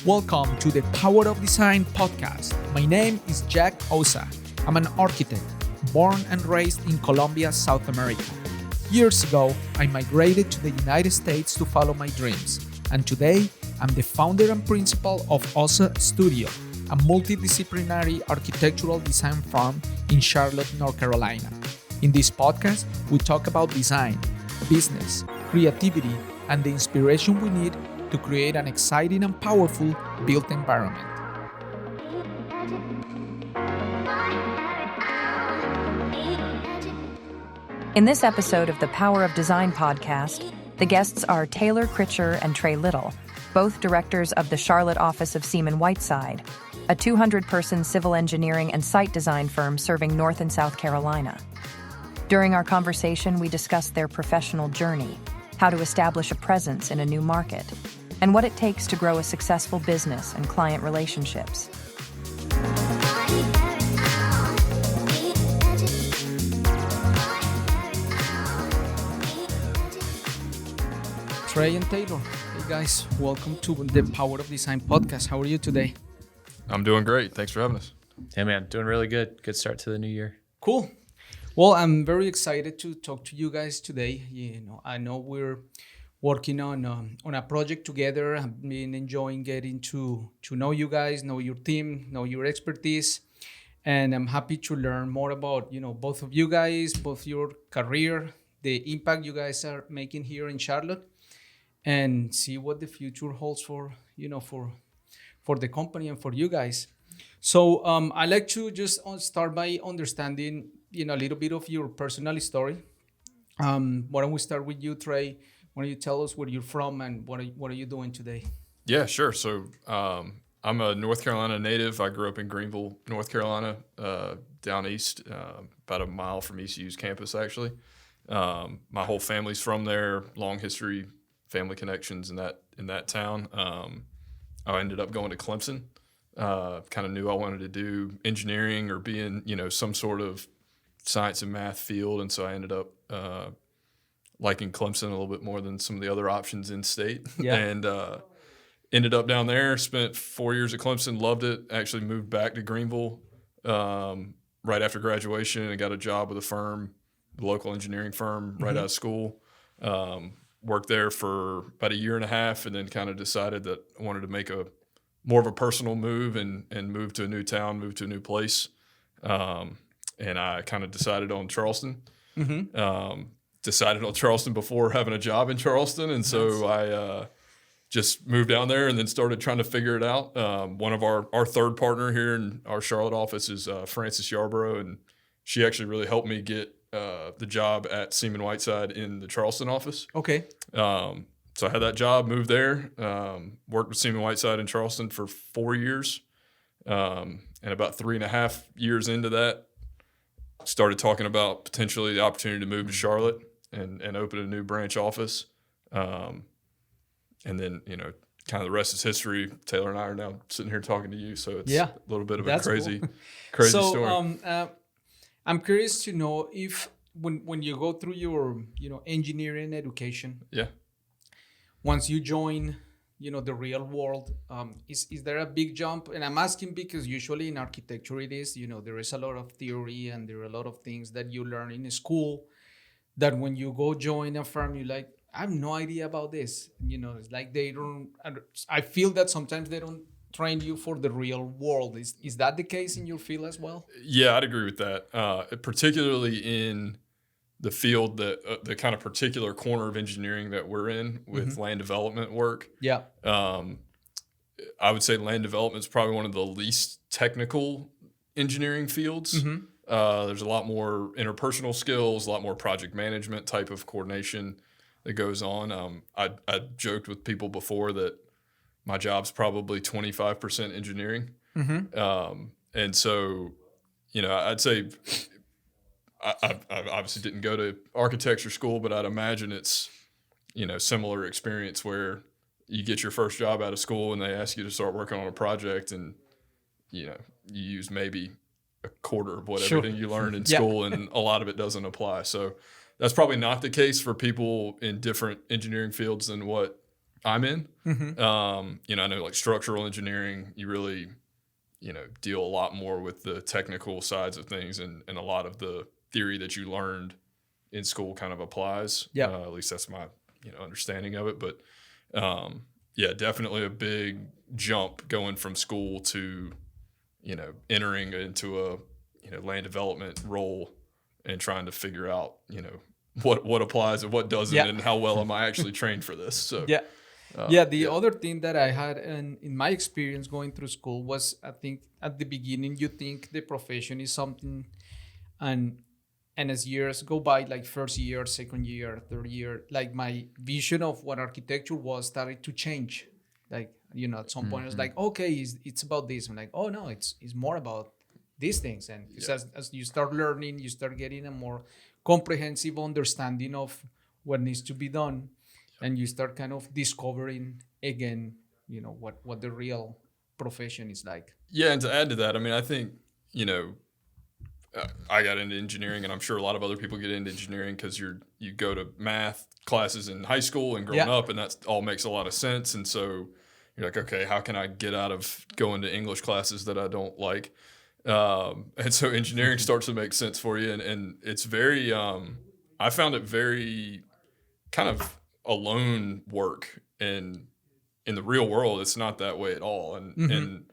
Welcome to the Power of Design podcast. My name is Jack Osa. I'm an architect, born and raised in Colombia, South America. Years ago, I migrated to the United States to follow my dreams, and today, I'm the founder and principal of Osa Studio, a multidisciplinary architectural design firm in Charlotte, North Carolina. In this podcast, we talk about design, business, creativity, and the inspiration we need to create an exciting and powerful built environment. In this episode of the Power of Design podcast, the guests are Taylor Critcher and Trey Little, both directors of the Charlotte office of Seamon Whiteside, a 200-person civil engineering and site design firm serving North and South Carolina. During our conversation, we discussed their professional journey, how to establish a presence in a new market, and what it takes to grow a successful business and client relationships. Trey and Taylor, hey guys, welcome to the Power of Design podcast. How are you today? I'm doing great. Thanks for having us. Hey man, doing really good. Good start to the new year. Cool. Well, I'm very excited to talk to you guys today. I know we're working on a project together. I've been enjoying getting to know you guys, know your team, know your expertise, and I'm happy to learn more about both of you guys, both your career, the impact you guys are making here in Charlotte, and see what the future holds for the company and for you guys. So I like to just start by understanding a little bit of your personal story. Why don't we start with you, Trey? Why don't you tell us where you're from and what are you doing today? Yeah, sure. So I'm a North Carolina native. I grew up in Greenville, North Carolina, down east, about a mile from ECU's campus, actually. My whole family's from there, long history, family connections in that town. I ended up going to Clemson. Kind of knew I wanted to do engineering or be in, some sort of science and math field. And so I ended up liking Clemson a little bit more than some of the other options in state. Yeah. And ended up down there, spent 4 years at Clemson, loved it, actually moved back to Greenville right after graduation and got a job with a local engineering firm right out of school. Worked there for about a year and a half and then kind of decided that I wanted to make more of a personal move and move to a new town, move to a new place. And I kind of decided on Charleston. Decided on Charleston before having a job in Charleston. And so I just moved down there and then started trying to figure it out. One of our third partner here in our Charlotte office is Frances Yarborough, and she actually really helped me get the job at Seamon Whiteside in the Charleston office. Okay. So I had that job, moved there, worked with Seamon Whiteside in Charleston for 4 years. And about 3.5 years into that, started talking about potentially the opportunity to move to Charlotte and open a new branch office. And then, kind of the rest is history. Taylor and I are now sitting here talking to you. So it's a little bit of a crazy story. I'm curious to know if when you go through your, engineering education, once you join, the real world, is there a big jump? And I'm asking because usually in architecture it is, there is a lot of theory and there are a lot of things that you learn in school that when you go join a firm, you're like, I have no idea about this. It's like I feel that sometimes they don't train you for the real world. Is that the case in your field as well? Yeah, I'd agree with that. Particularly in the field that the kind of particular corner of engineering that we're in with land development work. Yeah. I would say land development is probably one of the least technical engineering fields. There's a lot more interpersonal skills, a lot more project management type of coordination that goes on. I joked with people before that my job's probably 25% engineering. And so, I'd say I obviously didn't go to architecture school, but I'd imagine it's, similar experience where you get your first job out of school and they ask you to start working on a project and, you use maybe a quarter of what everything you learned in school and a lot of it doesn't apply. So that's probably not the case for people in different engineering fields than what I'm in. I know like structural engineering, you really, deal a lot more with the technical sides of things, and a lot of the theory that you learned in school kind of applies. Yeah. At least that's my, understanding of it. But yeah, definitely a big jump going from school to, entering into a, land development role and trying to figure out, what applies and what doesn't, and how well am I actually trained for this. So the other thing that I had in my experience going through school was, I think at the beginning you think the profession is something, and as years go by, like first year, second year, third year, like my vision of what architecture was started to change. Like, at some point I was like, okay, it's about this. I'm like, oh no, it's more about these things. And as you start learning, you start getting a more comprehensive understanding of what needs to be done. And you start kind of discovering again, what the real profession is like. Yeah, and to add to that, I mean, I think, I got into engineering, and I'm sure a lot of other people get into engineering because you go to math classes in high school and growing up, and that all makes a lot of sense. And so you're like, okay, how can I get out of going to English classes that I don't like? And so engineering starts to make sense for you, and it's very, I found it very kind of alone work, and in the real world, it's not that way at all. And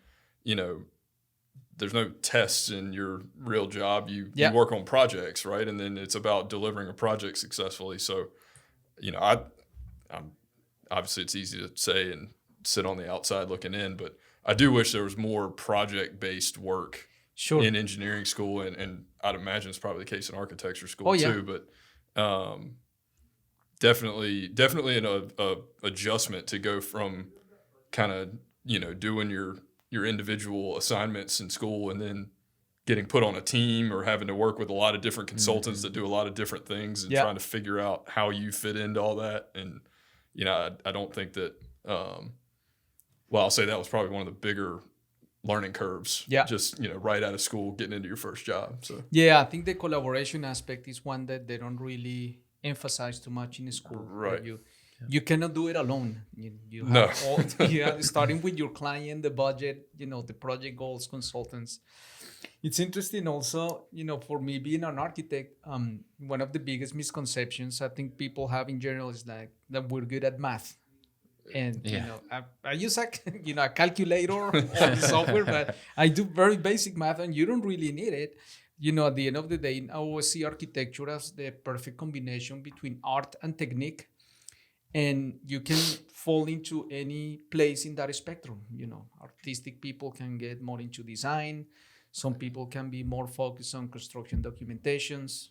there's no tests in your real job. You work on projects, right? And then it's about delivering a project successfully. So, I'm obviously it's easy to say and sit on the outside looking in, but I do wish there was more project-based work in engineering school, and I'd imagine it's probably the case in architecture school too. But definitely an adjustment to go from kind of doing your individual assignments in school and then getting put on a team or having to work with a lot of different consultants that do a lot of different things and trying to figure out how you fit into all that. And I don't think that I'll say that was probably one of the bigger learning curves. Just right out of school, getting into your first job. So I think the collaboration aspect is one that they don't really emphasize too much in school. Right. You cannot do it alone. You have starting with your client, the budget, the project goals, consultants. It's interesting also, for me being an architect, one of the biggest misconceptions I think people have in general is like that we're good at math. And, I use a calculator or software, but I do very basic math, and you don't really need it. At the end of the day, I always see architecture as the perfect combination between art and technique. And you can fall into any place in that spectrum. Artistic people can get more into design. Some people can be more focused on construction documentations,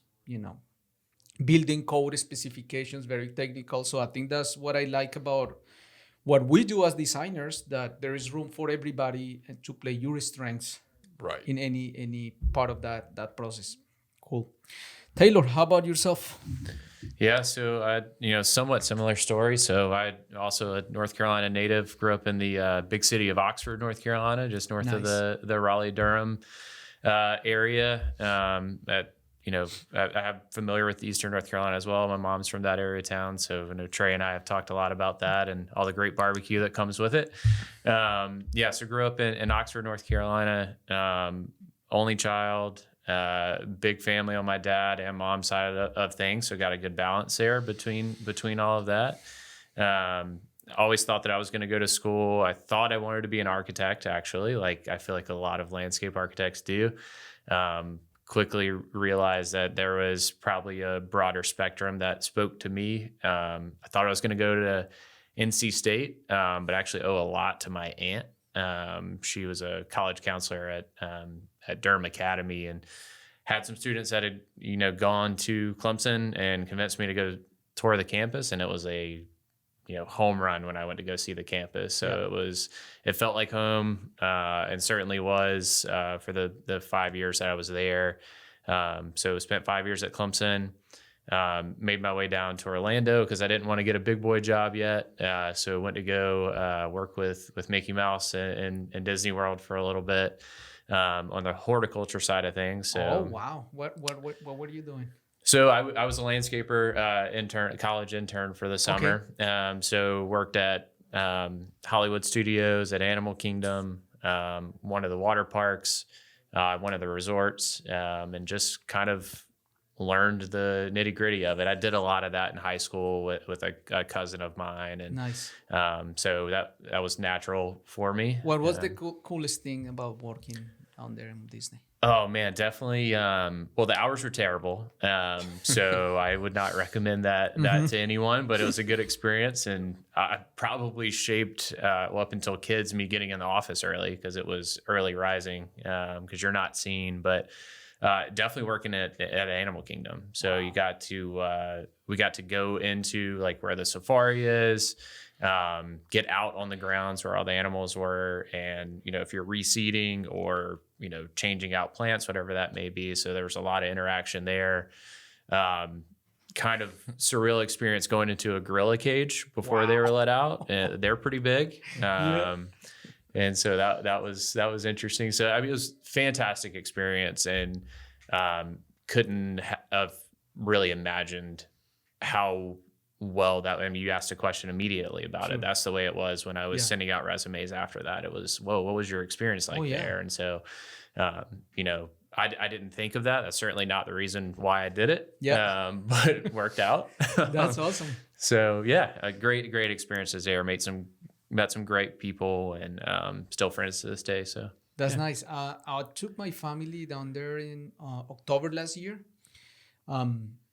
building code specifications, very technical. So I think that's what I like about what we do as designers, that there is room for everybody to play your strengths in any part of that process. Cool. Taylor, how about yourself? Yeah, so I, somewhat similar story. So I also a North Carolina native, grew up in the big city of Oxford, North Carolina, just north of the Raleigh-Durham area. I'm familiar with Eastern North Carolina as well. My mom's from that area of town, so Trey and I have talked a lot about that and all the great barbecue that comes with it. So grew up in Oxford, North Carolina, only child. Big family on my dad and mom's side of things, so got a good balance there between all of that. Always thought that I was going to go to school. I thought I wanted to be an architect, actually. Like I feel like a lot of landscape architects do. Quickly realized that there was probably a broader spectrum that spoke to me. I thought I was going to go to NC State, but actually owe a lot to my aunt. She was a college counselor at Durham Academy and had some students that had, gone to Clemson and convinced me to go tour the campus. And it was a, home run when I went to go see the campus. So it felt like home, and certainly was, for the 5 years that I was there. So spent 5 years at Clemson, made my way down to Orlando because I didn't want to get a big boy job yet. So went to go, work with Mickey Mouse and Disney World for a little bit. On the horticulture side of things. So, oh wow! What were you doing? So I was a landscaper intern, college intern for the summer. So worked at Hollywood Studios, at Animal Kingdom, one of the water parks, one of the resorts, and just kind of learned the nitty gritty of it. I did a lot of that in high school with a cousin of mine, and Nice. so that was natural for me. What was the coolest thing about working down there in Disney? Oh man, definitely. Well, the hours were terrible, so I would not recommend that to anyone. But it was a good experience, and I probably shaped up until kids me getting in the office early because it was early rising because you're not seen. But definitely working at Animal Kingdom. So we got to go into like where the safari is. Get out on the grounds where all the animals were, and if you're reseeding or changing out plants, whatever that may be. So there was a lot of interaction there. Kind of surreal experience going into a gorilla cage before they were let out. They're pretty big. And so that was interesting. So I mean, it was a fantastic experience, and couldn't have really imagined how well that. I mean, you asked a question immediately about it. That's the way it was when I was sending out resumes after that. It was, whoa, what was your experience like there? And so, I didn't think of that. That's certainly not the reason why I did it. But it worked out. That's awesome. So a great experiences there. Met some great people, and still friends to this day. So that's nice. I took my family down there in October last year.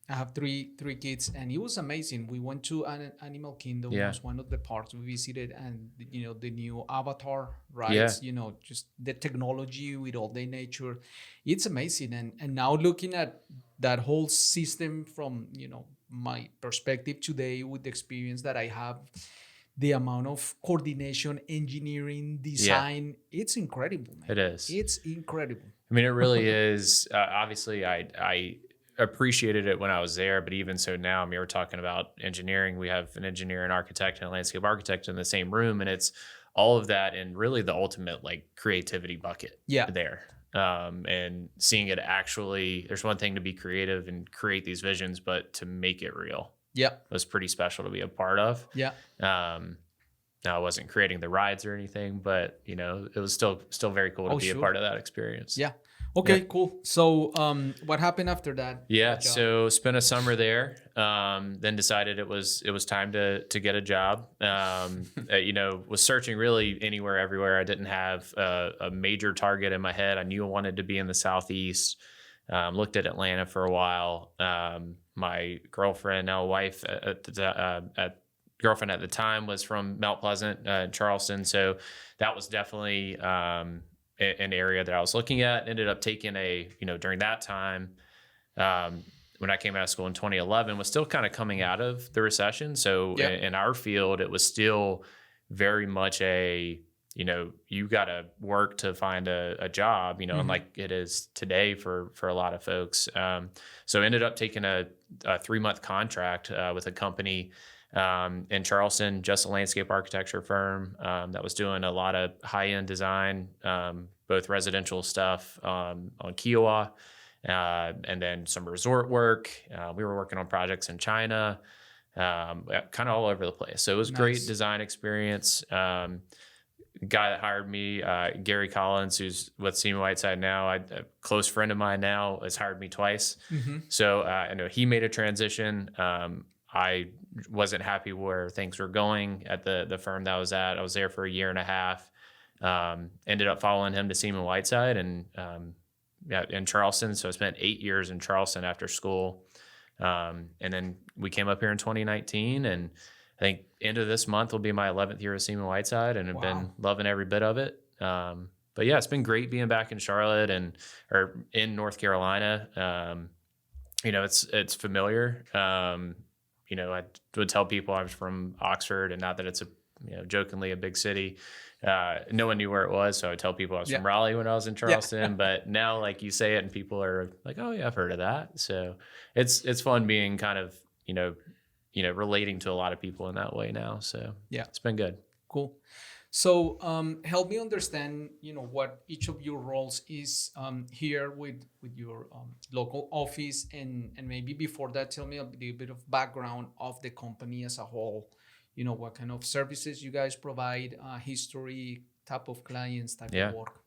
I have three kids, and it was amazing. We went to Animal Kingdom. It was one of the parks we visited, and the new Avatar rides. Just the technology with all the nature, it's amazing. And now looking at that whole system from my perspective today, with the experience that I have, the amount of coordination, engineering, design, it's incredible, man. It is. It's incredible. I mean, it really is. Obviously, I appreciated it when I was there, but even so now, I mean, we're talking about engineering. We have an engineer, an architect, and a landscape architect in the same room, and it's all of that and really the ultimate like creativity bucket there. And seeing it actually, there's one thing to be creative and create these visions, but to make it real. Was pretty special to be a part of. Now I wasn't creating the rides or anything, but it was still very cool to be a part of that experience. Okay, cool. So what happened after that? So spent a summer there, then decided it was time to get a job. Was searching really anywhere, everywhere. I didn't have a major target in my head. I knew I wanted to be in the Southeast. Looked at Atlanta for a while. My girlfriend, now wife, girlfriend at the time was from Mount Pleasant, Charleston. So that was definitely an area that I was looking at. Ended up taking during that time, when I came out of school in 2011, was still kind of coming out of the recession. So in our field, it was still very much you got to work to find a job, unlike it is today for a lot of folks. So ended up taking a 3-month contract with a company in Charleston, just a landscape architecture firm that was doing a lot of high-end design, both residential stuff on Kiowa, and then some resort work. We were working on projects in China, kind of all over the place. So it was great design experience. Guy that hired me, Gary Collins, who's with Seamon Whiteside now, a close friend of mine now, has hired me twice. So I know he made a transition. I wasn't happy where things were going at the firm that I was at. I was there for a year and a half. Ended up following him to Seamon Whiteside and in Charleston. So I spent 8 years in Charleston after school. And then we came up here in 2019, and I think end of this month will be my 11th year with Seamon Whiteside, and I've been loving every bit of it. But yeah, it's been great being back in Charlotte or in North Carolina. It's familiar. I would tell people I was from Oxford, and not that it's jokingly a big city. No one knew where it was, so I would tell people I was from Raleigh when I was in Charleston. But now, like, you say it, and people are like, "Oh yeah, I've heard of that." So it's fun being kind of relating to a lot of people in that way now. So it's been good. Cool. So help me understand, what each of your roles is here with your local office, and maybe before that, tell me a little bit of background of the company as a whole. What kind of services you guys provide, history, type of clients, type of Yeah. work.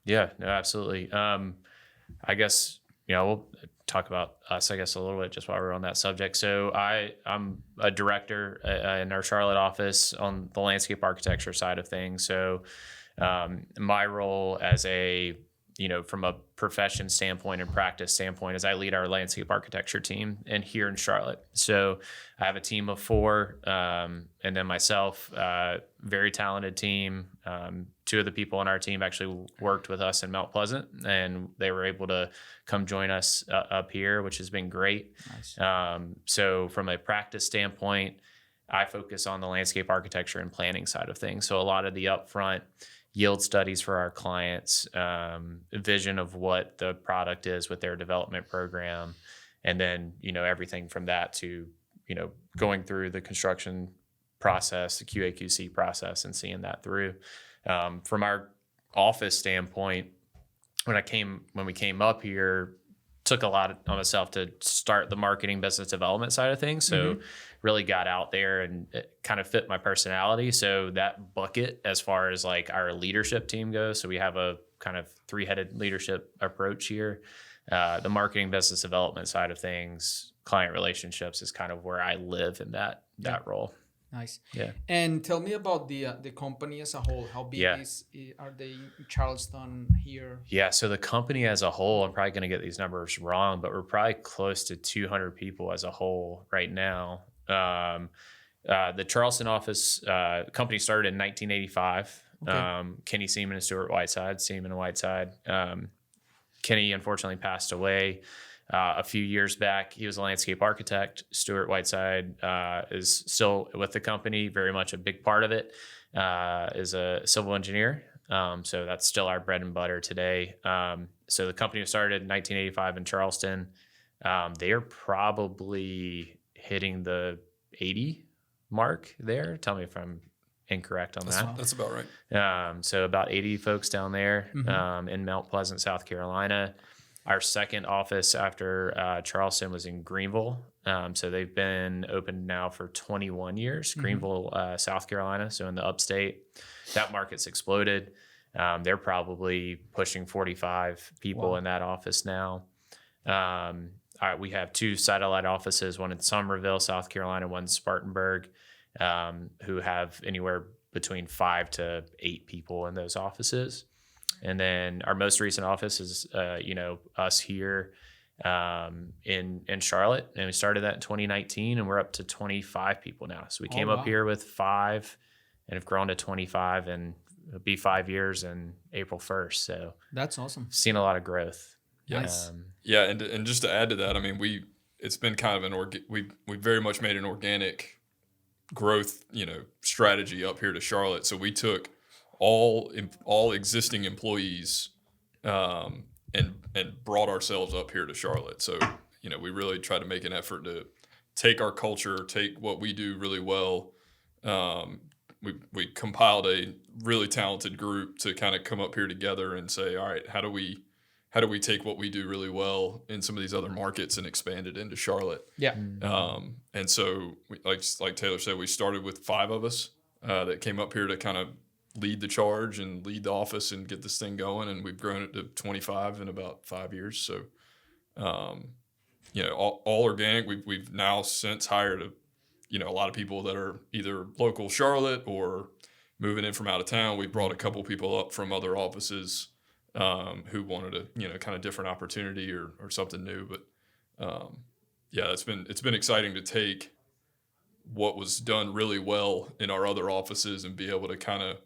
Yeah, no, absolutely. I guess, we'll talk about us, I guess, a little bit just while we're on that subject. So I'm a director in our Charlotte office on the landscape architecture side of things. So my role as from a profession standpoint and practice standpoint is I lead our landscape architecture team and here in Charlotte. So I have a team of 4, and then myself, very talented team. 2 of the people on our team actually worked with us in Mount Pleasant, and they were able to come join us up here, which has been great. Nice. So from a practice standpoint, I focus on the landscape architecture and planning side of things. So a lot of the upfront yield studies for our clients, vision of what the product is with their development program, and then everything from that to going through the construction process, the QA/QC process, and seeing that through. From our office standpoint, when we came up here, took a lot on myself to start the marketing business development side of things. So really got out there, and it kind of fit my personality. So that bucket, as far as like our leadership team goes, so we have a kind of 3-headed leadership approach here. The marketing business development side of things, client relationships is kind of where I live in that role. Nice. Yeah. And tell me about the company as a whole. How big are they in Charleston here? Yeah. So the company as a whole, I'm probably going to get these numbers wrong, but we're probably close to 200 people as a whole right now. The Charleston office company started in 1985. Okay. Kenny Seamon and Stuart Whiteside, Seamon Whiteside. Kenny unfortunately passed away a few years back. He was a landscape architect. Stuart Whiteside is still with the company, very much a big part of it, is a civil engineer. So that's still our bread and butter today. So the company was started in 1985 in Charleston. They are probably hitting the 80 mark there. Tell me if I'm incorrect on that. That's about right. So about 80 folks down there in Mount Pleasant, South Carolina. Our second office after Charleston was in Greenville. So they've been open now for 21 years, Greenville, South Carolina, so in the upstate. That market's exploded. They're probably pushing 45 people in that office now. We have 2 satellite offices, one in Summerville, South Carolina, one in Spartanburg, who have anywhere between 5 to 8 people in those offices. And then our most recent office is, us here in Charlotte, and we started that in 2019, and we're up to 25 people now. So we came up here with 5 and have grown to 25, and it'll be 5 years in April 1st. So that's awesome. Seen a lot of growth. Nice. And just to add to that, I mean, it's been kind of we very much made an organic growth, strategy up here to Charlotte. So we took all existing employees and brought ourselves up here to Charlotte. So, we really try to make an effort to take our culture, take what we do really well. We compiled a really talented group to kind of come up here together and say, all right, how do we take what we do really well in some of these other markets and expand it into Charlotte? Yeah. And so, like Taylor said, we started with 5 of us that came up here to kind of lead the charge and lead the office and get this thing going, and we've grown it to 25 in about 5 years. So, all organic. We've now since hired a lot of people that are either local Charlotte or moving in from out of town. We brought a couple people up from other offices who wanted a kind of different opportunity or something new. But it's been exciting to take what was done really well in our other offices and be able to kind of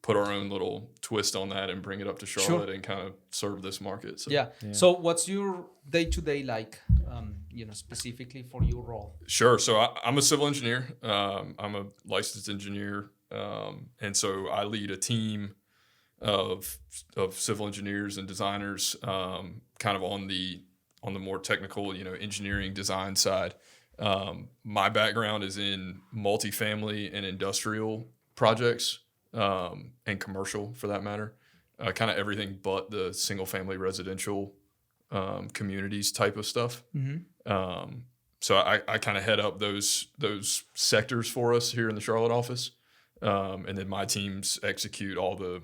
put our own little twist on that and bring it up to Charlotte and kind of serve this market. So. Yeah. So what's your day-to-day like, specifically for your role? Sure. So I'm a civil engineer. I'm a licensed engineer. And so I lead a team of civil engineers and designers, kind of on the more technical, engineering design side. My background is in multifamily and industrial projects. and commercial for that matter, kind of everything but the single family residential communities type of stuff. So I kind of head up those sectors for us here in the Charlotte office, and then my teams execute all the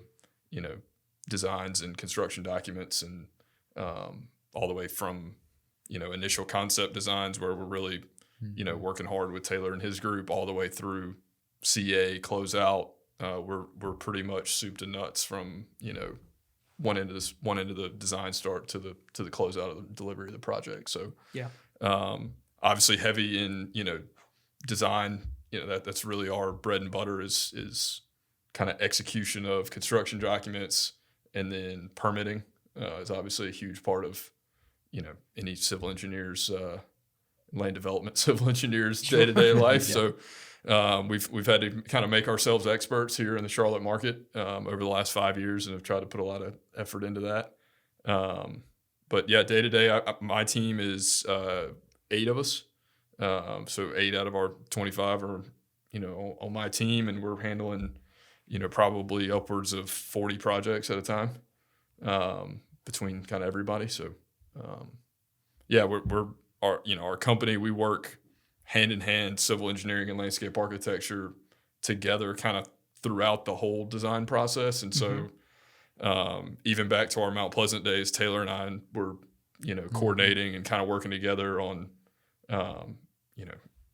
designs and construction documents, and all the way from initial concept designs where we're really working hard with Taylor and his group, all the way through CA closeout. We're pretty much soup to nuts from one end of the design start to the closeout of the delivery of the project. So Yeah. Obviously heavy in design. That's really our bread and butter is kind of execution of construction documents, and then permitting is obviously a huge part of any civil engineers, land development civil engineers day-to-day life. Yeah. So we've had to kind of make ourselves experts here in the Charlotte market over the last 5 years, and have tried to put a lot of effort into that. But yeah, day to day, my team is 8 of us. So 8 out of our 25 are on my team, and we're handling probably upwards of 40 projects at a time between kind of everybody. So yeah, we're our company, we work hand in hand, civil engineering and landscape architecture together kind of throughout the whole design process. And so even back to our Mount Pleasant days, Taylor and I were coordinating and kind of working together on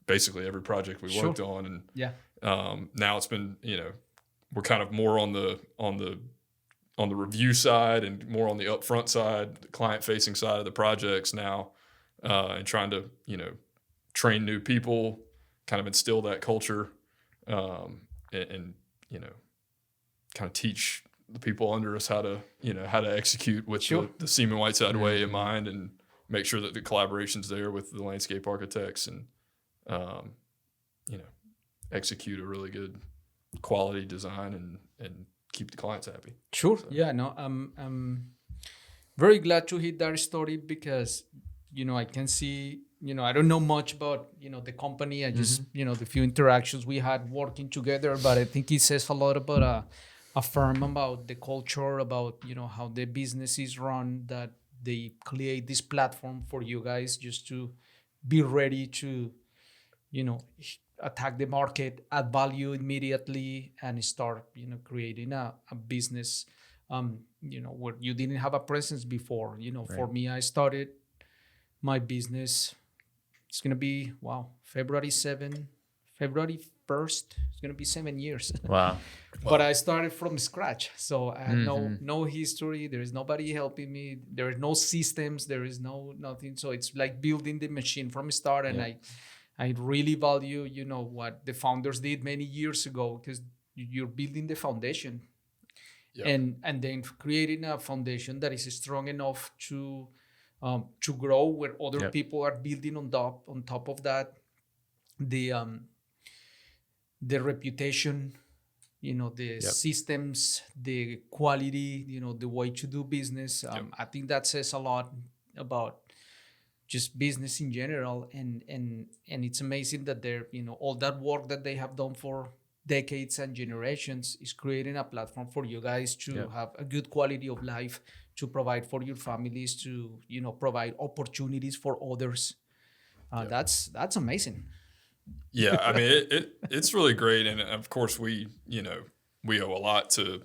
basically every project we worked on. And Yeah. now it's been we're kind of more on the review side and more on the upfront side, the client facing side of the projects now, and trying to train new people, kind of instill that culture, and kind of teach the people under us how to execute with the Seamon Whiteside way in mind, and make sure that the collaboration's there with the landscape architects, and execute a really good quality design and keep the clients happy. Sure. So. Yeah. No. I'm very glad to hear that story, because I can see. I don't know much about the company. I just the few interactions we had working together, but I think it says a lot about a firm, about the culture, about how the business is run, that they create this platform for you guys just to be ready to attack the market, add value immediately, and start creating a business where you didn't have a presence before. For me, I started my business. It's gonna be February 1st. It's gonna be 7 years. Wow. But I started from scratch, so I had no history. There is nobody helping me. There is no systems. There is nothing. So it's like building the machine from start. And I really value what the founders did many years ago, because you're building the foundation, and then creating a foundation that is strong enough to grow, where other people are building on top of that. The reputation, the systems, the quality, the way to do business. I think that says a lot about just business in general. And it's amazing that they're, all that work that they have done for decades and generations is creating a platform for you guys to have a good quality of life, to provide for your families, to provide opportunities for others. That's amazing. Yeah, I mean it's really great, and of course we owe a lot to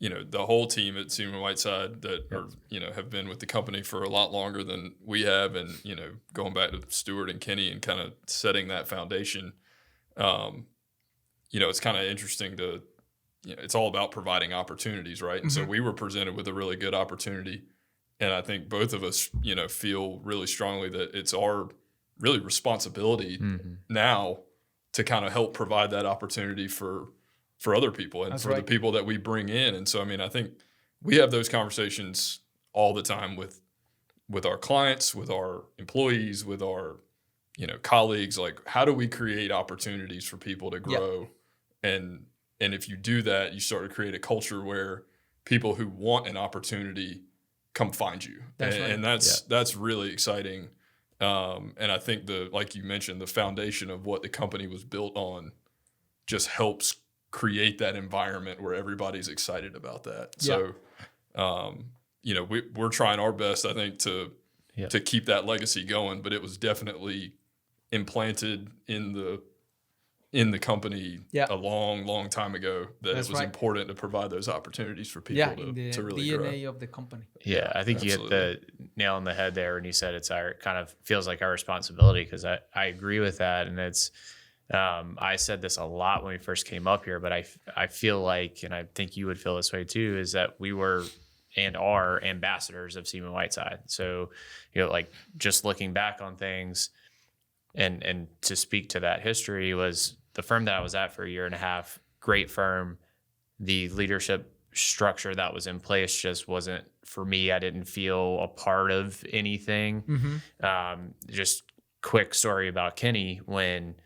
the whole team at Seamon Whiteside that are have been with the company for a lot longer than we have, and going back to Stuart and Kenny and kind of setting that foundation. It's kind of interesting to. It's all about providing opportunities, right? And so we were presented with a really good opportunity, and I think both of us, feel really strongly that it's our really responsibility now to kind of help provide that opportunity for other people and the people that we bring in. And so, I mean, I think we have those conversations all the time with our clients, with our employees, with our, colleagues. Like, how do we create opportunities for people to grow? And if you do that, you start to create a culture where people who want an opportunity come find you. And that's really exciting. And I think like you mentioned, the foundation of what the company was built on just helps create that environment where everybody's excited about that. Yeah. So, we're trying our best, I think, to keep that legacy going, but it was definitely implanted in the company a long time ago that it was important to provide those opportunities for people to really DNA grow. of the company. Yeah, I think absolutely. you hit the nail on the head there when you said it's our kind of feels like our responsibility, because I agree with that. And it's, I said this a lot when we first came up here, but I feel like, and I think you would feel this way too, is that we were and are ambassadors of Seamon Whiteside. So, like just looking back on things and to speak to that history, was the firm that I was at for a year and a half, great firm. The leadership structure that was in place just wasn't for me. I didn't feel a part of anything. Just quick story about Kenny. When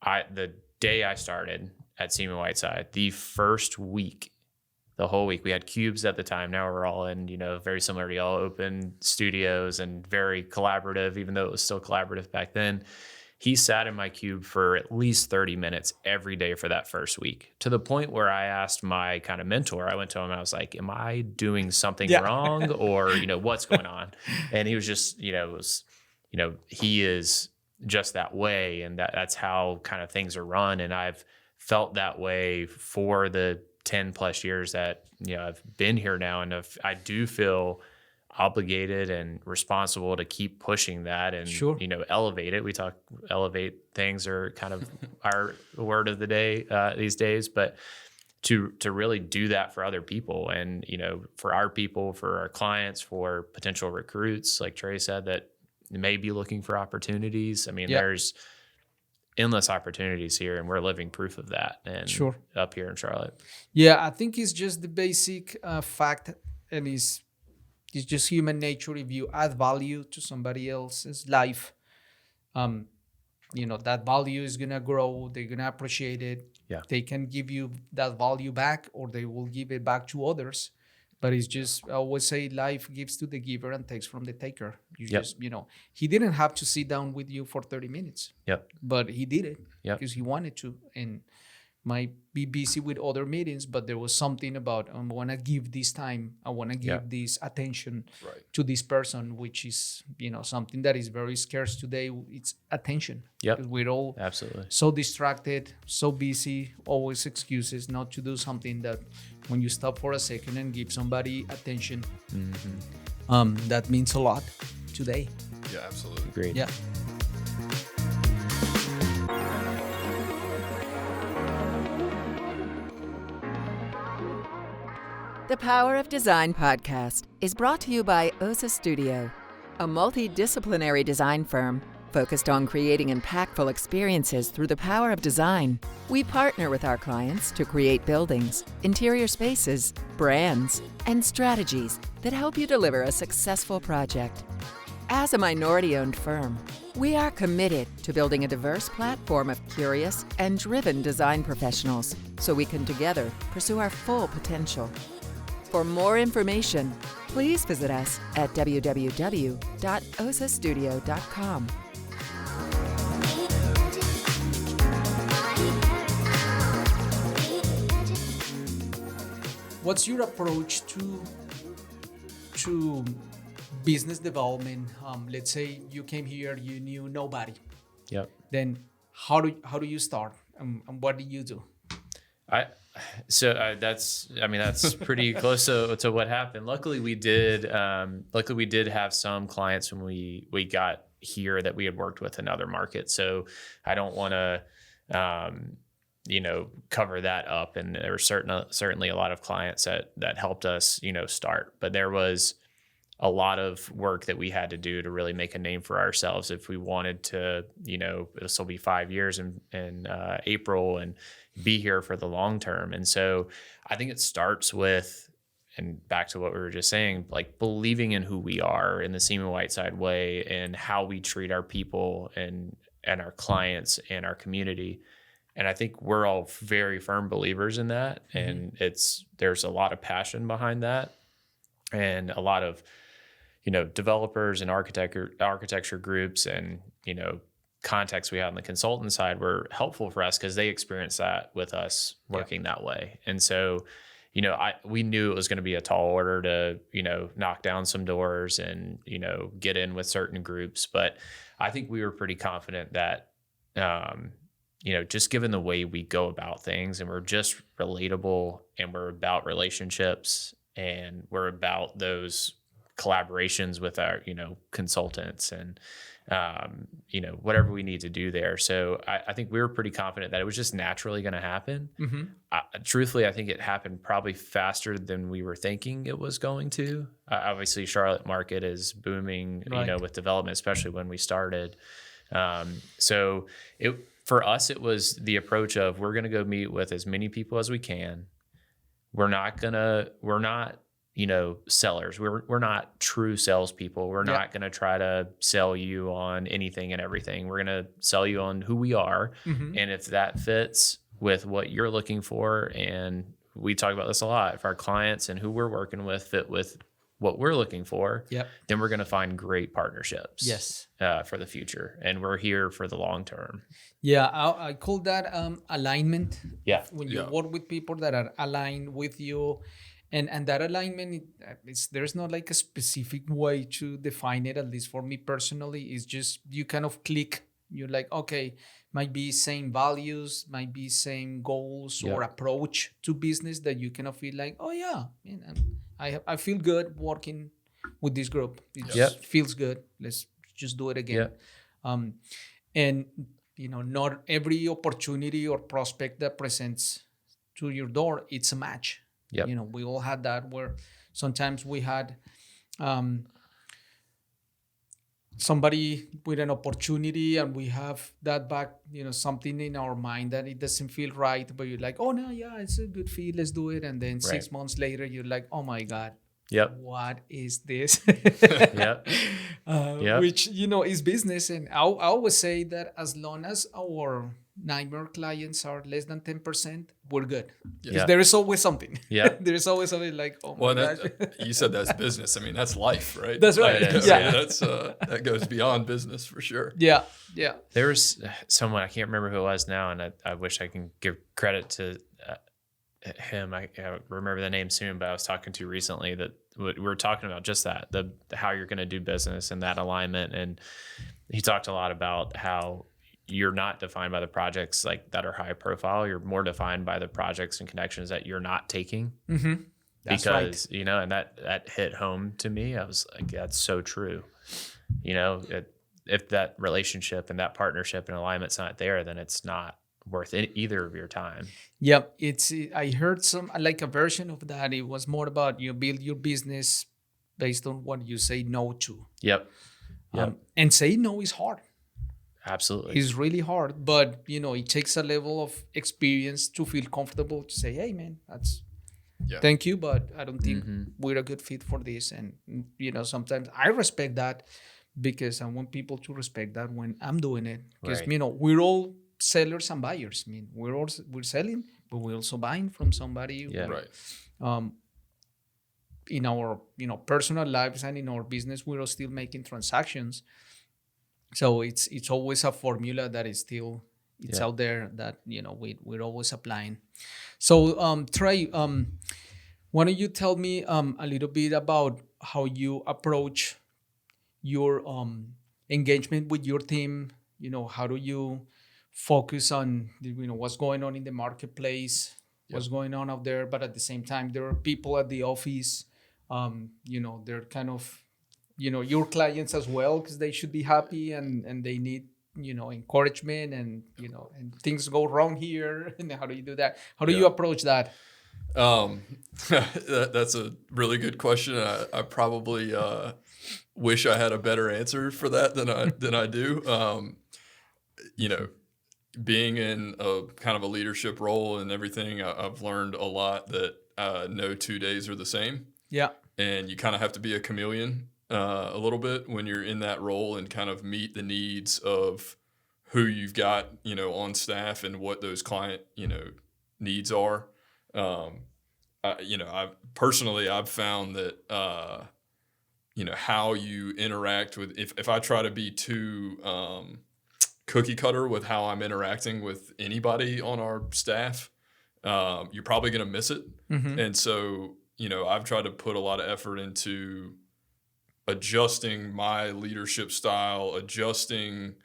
the day I started at Seamon Whiteside, the first week, the whole week, we had cubes at the time. Now we're all in, very similar to y'all, open studios and very collaborative, even though it was still collaborative back then. He sat in my cube for at least 30 minutes every day for that first week, to the point where I asked my kind of mentor, I went to him and I was like, am I doing something wrong, or, what's going on? And he was just, he is just that way. And that's how kind of things are run. And I've felt that way for the 10 plus years that, I've been here now. And I do feel obligated and responsible to keep pushing that and, elevate it. We talk elevate things are kind of our word of the day these days, but to really do that for other people and, for our people, for our clients, for potential recruits, like Trey said, that may be looking for opportunities. I mean, there's endless opportunities here, and we're living proof of that. And up here in Charlotte. Yeah, I think it's just the basic fact, and it's just human nature. If you add value to somebody else's life, that value is gonna grow. They're gonna appreciate it. Yeah, they can give you that value back, or they will give it back to others. But it's just, I always say, life gives to the giver and takes from the taker. He didn't have to sit down with you for 30 minutes. But he did it because he wanted to, and might be busy with other meetings, but there was something about, I want to give this time. I want to give this attention to this person, which is, something that is very scarce today. It's attention. Because we're all absolutely so distracted, so busy, always excuses not to do something that when you stop for a second and give somebody attention, that means a lot today. Yeah, absolutely. Great. Yeah. The Power of Design podcast is brought to you by OSA Studio, a multidisciplinary design firm focused on creating impactful experiences through the power of design. We partner with our clients to create buildings, interior spaces, brands, and strategies that help you deliver a successful project. As a minority-owned firm, we are committed to building a diverse platform of curious and driven design professionals so we can together pursue our full potential. For more information, please visit us at www.osastudio.com. What's your approach to business development? Let's say you came here, you knew nobody. Then how do you start? And what do you do? That's pretty close to what happened. Luckily we did have some clients when we got here that we had worked with in other markets. So I don't want to, cover that up. And there were certainly a lot of clients that helped us, start, but there was a lot of work that we had to do to really make a name for ourselves if we wanted to, this will be 5 years in April and be here for the long term. And so I think it starts with, and back to what we were just saying, like believing in who we are in the Seamon Whiteside way and how we treat our people and our clients and our community. And I think we're all very firm believers in that. And there's a lot of passion behind that, and a lot of, developers and architecture groups and, contacts we had on the consultant side were helpful for us because they experienced that with us working that way. And so, we knew it was going to be a tall order to, knock down some doors and, get in with certain groups. But I think we were pretty confident that, just given the way we go about things, and we're just relatable, and we're about relationships, and we're about those collaborations with our, consultants and, whatever we need to do there. So I think we were pretty confident that it was just naturally going to happen. Truthfully, I think it happened probably faster than we were thinking it was going to. Obviously, Charlotte market is booming, with development, especially when we started. So for us, it was the approach of, we're going to go meet with as many people as we can. We're not, sellers. We're not true salespeople. We're not going to try to sell you on anything and everything. We're going to sell you on who we are. And if that fits with what you're looking for, and we talk about this a lot, if our clients and who we're working with fit with what we're looking for, then we're going to find great partnerships for the future. And we're here for the long term. Yeah, I call that alignment. Yeah. When you work with people that are aligned with you, and that alignment, there's not like a specific way to define it, at least for me personally. It's just you kind of click. You're like, okay, might be same values, might be same goals or approach to business, that you kind of feel like, oh yeah, I feel good working with this group. It just feels good. Let's just do it again. And not every opportunity or prospect that presents to your door, it's a match. We all had that, where sometimes we had somebody with an opportunity, and we have that back, something in our mind that it doesn't feel right, but you're like, oh no, yeah, it's a good fit, let's do it. And then 6 months later, you're like, oh my God, what is this? Which, is business. And I always say that as long as our nightmare clients are less than 10%, we're good. There is always something. There is always something like, oh my gosh. You said that's business. I mean, that's life, right? That's right. That's that goes beyond business for sure. Yeah. There was someone, I can't remember who it was now, and I wish I can give credit to him. I remember the name soon, but I was talking to recently that we were talking about just that, how you're going to do business and that alignment. And he talked a lot about how you're not defined by the projects like that are high profile. You're more defined by the projects and connections that you're not taking. That's because, right. And that hit home to me. I was like, that's so true. If that relationship and that partnership and alignment's not there, then it's not worth either of your time. Yep. I heard like a version of that. It was more about you build your business based on what you say no to. And say no is hard. Absolutely. It's really hard, but it takes a level of experience to feel comfortable to say, hey man, thank you, but I don't think we're a good fit for this. And sometimes I respect that, because I want people to respect that when I'm doing it. Because we're all sellers and buyers. I mean, we're selling, but we're also buying from somebody. In our personal lives and in our business, we're all still making transactions. So it's always a formula that is still out there that we're always applying. So Trey, why don't you tell me a little bit about how you approach your engagement with your team? How do you focus on what's going on in the marketplace, what's going on out there, but at the same time there are people at the office, they're kind of your clients as well, because they should be happy and they need encouragement, and and things go wrong here. And how do you do that? How do you approach that? That's a really good question. I probably wish I had a better answer for that than I do. Being in a kind of a leadership role and everything, I've learned a lot that no 2 days are the same. And you kind of have to be a chameleon a little bit when you're in that role, and kind of meet the needs of who you've got, on staff, and what those client, needs are. I've found that, how you interact with, if I try to be too cookie cutter with how I'm interacting with anybody on our staff, you're probably going to miss it. And so, I've tried to put a lot of effort into adjusting my leadership style, adjusting,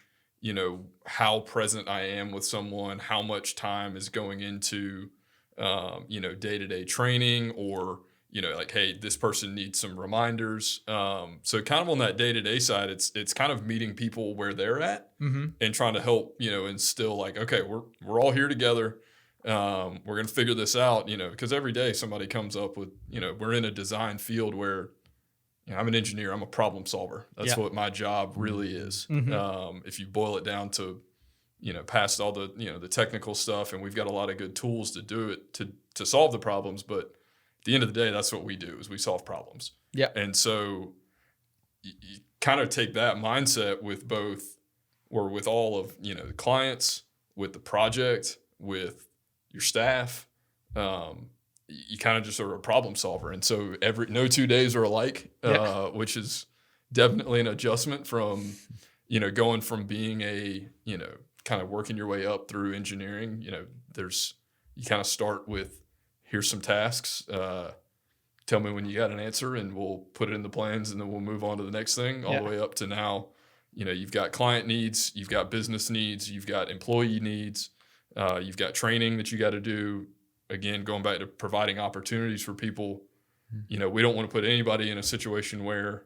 how present I am with someone, how much time is going into, day-to-day training, or, like, hey, this person needs some reminders. So kind of on that day-to-day side, it's kind of meeting people where they're at and trying to help, instill like, okay, we're all here together. We're going to figure this out, because every day somebody comes up with, we're in a design field where, I'm an engineer, I'm a problem solver. That's what my job really is. If you boil it down to, past all the, the technical stuff, and we've got a lot of good tools to do it, to solve the problems. But at the end of the day, that's what we do, is we solve problems. Yeah. And so you kind of take that mindset with both, or with all of, the clients, with the project, with your staff. You kind of just are a problem solver. And so no 2 days are alike, which is definitely an adjustment from, going from being a, kind of working your way up through engineering. You kind of start with, here's some tasks. Tell me when you got an answer and we'll put it in the plans, and then we'll move on to the next thing, all the way up to now, you've got client needs, you've got business needs, you've got employee needs, you've got training that you got to do. Again, going back to providing opportunities for people, we don't want to put anybody in a situation where,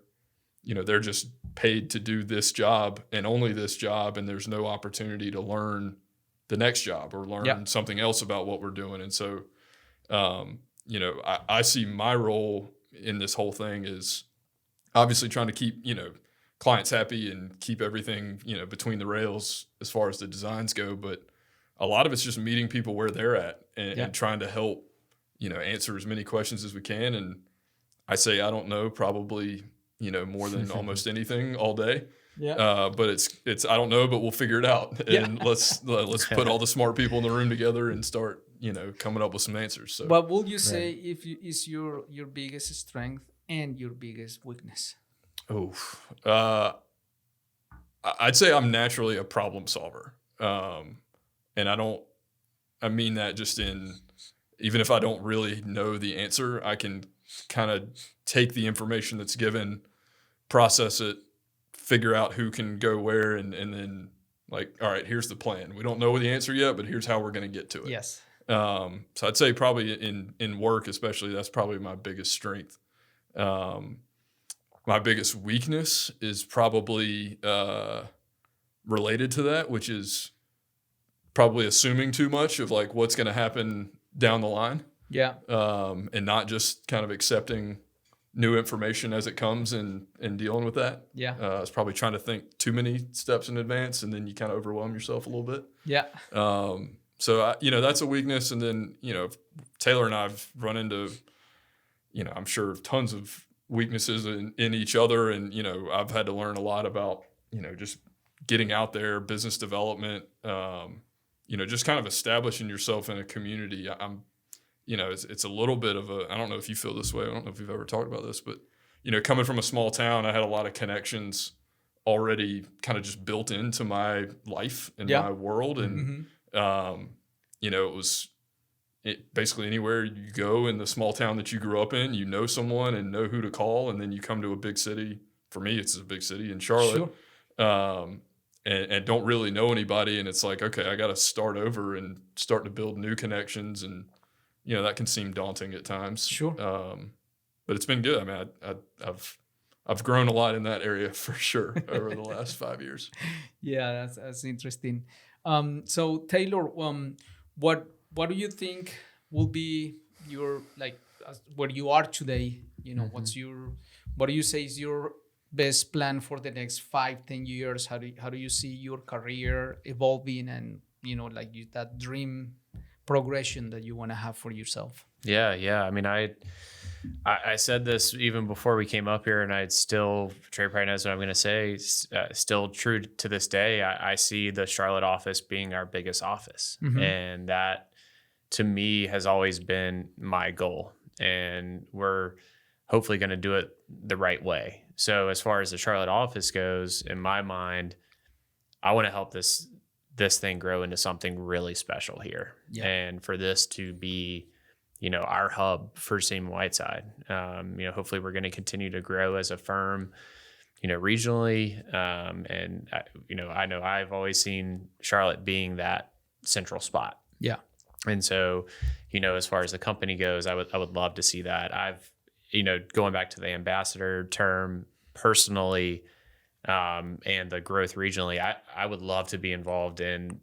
they're just paid to do this job and only this job, and there's no opportunity to learn the next job or learn something else about what we're doing. And so, I see my role in this whole thing is obviously trying to keep, clients happy and keep everything, between the rails as far as the designs go. But a lot of it's just meeting people where they're at and trying to help, answer as many questions as we can. And I say, I don't know, probably, more than almost anything all day. Yeah. But it's, I don't know, but we'll figure it out. And let's put all the smart people in the room together and start, coming up with some answers. So what would you say is your biggest strength and your biggest weakness? I'd say I'm naturally a problem solver. And I mean that just even if I don't really know the answer, I can kind of take the information that's given, process it, figure out who can go where, and then like, all right, here's the plan. We don't know the answer yet, but here's how we're going to get to it. Yes. So I'd say probably in work, especially, that's probably my biggest strength. My biggest weakness is probably related to that, which is probably assuming too much of like what's going to happen down the line. Yeah. And not just kind of accepting new information as it comes and dealing with that. Yeah. It's probably trying to think too many steps in advance, and then you kind of overwhelm yourself a little bit. Yeah. So that's a weakness. And then, Taylor and I've run into, I'm sure tons of weaknesses in each other. And, I've had to learn a lot about, just getting out there, business development, just kind of establishing yourself in a community. It's a little bit of I don't know if you feel this way. I don't know if you've ever talked about this, but, coming from a small town, I had a lot of connections already kind of just built into my life and my world. And, basically anywhere you go in the small town that you grew up in, someone and know who to call. And then you come to a big city. For me, it's a big city in Charlotte. Sure. And don't really know anybody. And it's like, okay, I got to start over and start to build new connections. And, that can seem daunting at times. Sure. But it's been good. I mean, I've grown a lot in that area for sure over the last 5 years. Yeah, that's interesting. So Taylor, what do you think will be your, like, where you are today? What do you say is your best plan for the next 5-10 years? How do you see your career evolving, and that dream progression that you want to have for yourself? Yeah. I mean, I said this even before we came up here, and Trey probably knows what I'm going to say. Still true to this day. I see the Charlotte office being our biggest office, and that to me has always been my goal. And we're hopefully going to do it the right way. So as far as the Charlotte office goes, in my mind, I want to help this thing grow into something really special here, Yeah. and for this to be, our hub for Seamon Whiteside. Hopefully we're going to continue to grow as a firm, regionally. I know I've always seen Charlotte being that central spot. Yeah. And so, as far as the company goes, I would love to see that. I've, going back to the ambassador term personally, and the growth regionally, I would love to be involved in,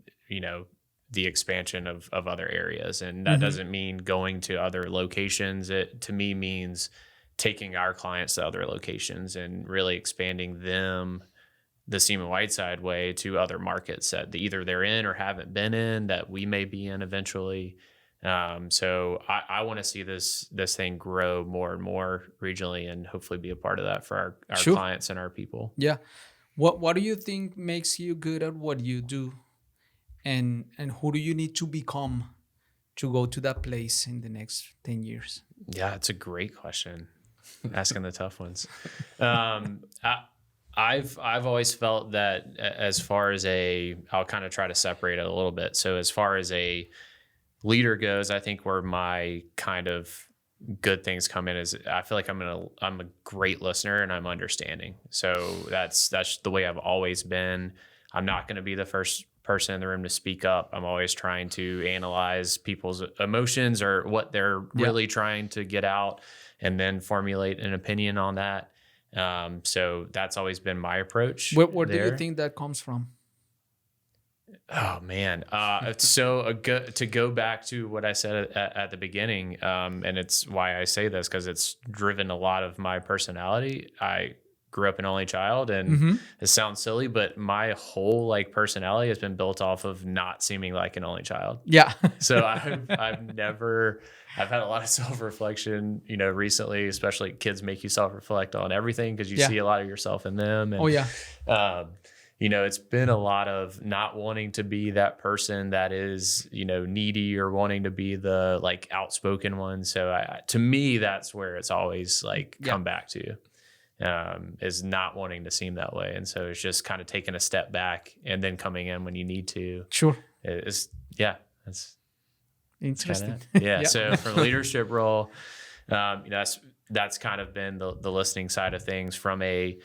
the expansion of other areas. And that doesn't mean going to other locations. It to me means taking our clients to other locations and really expanding them the Seamon Whiteside way to other markets that either they're in or haven't been in, that we may be in eventually. So I want to see this thing grow more and more regionally, and hopefully be a part of that for our Sure. clients and our people. Yeah. What do you think makes you good at what you do? And who do you need to become to go to that place in the next 10 years? Yeah, it's a great question. Asking the tough ones. I've always felt that as far as I'll kind of try to separate it a little bit. So as far as a leader goes, I think where my kind of good things come in is I feel like I'm a great listener and I'm understanding. So that's the way I've always been. I'm not going to be the first person in the room to speak up. I'm always trying to analyze people's emotions or what they're really trying to get out, and then formulate an opinion on that. So that's always been my approach. Where do you think that comes from? Oh man. To go back to what I said at the beginning, and it's why I say this, because it's driven a lot of my personality. I grew up an only child, and it sounds silly, but my whole personality has been built off of not seeming like an only child. Yeah. So I've had a lot of self-reflection, recently, especially kids make you self-reflect on everything because you see a lot of yourself in them. And, it's been a lot of not wanting to be that person that is, needy or wanting to be the outspoken one. So to me, that's where it's always come back to, is not wanting to seem that way. And so it's just kind of taking a step back and then coming in when you need to. Sure. That's interesting. Yeah. So for the leadership role, that's kind of been the listening side of things. From a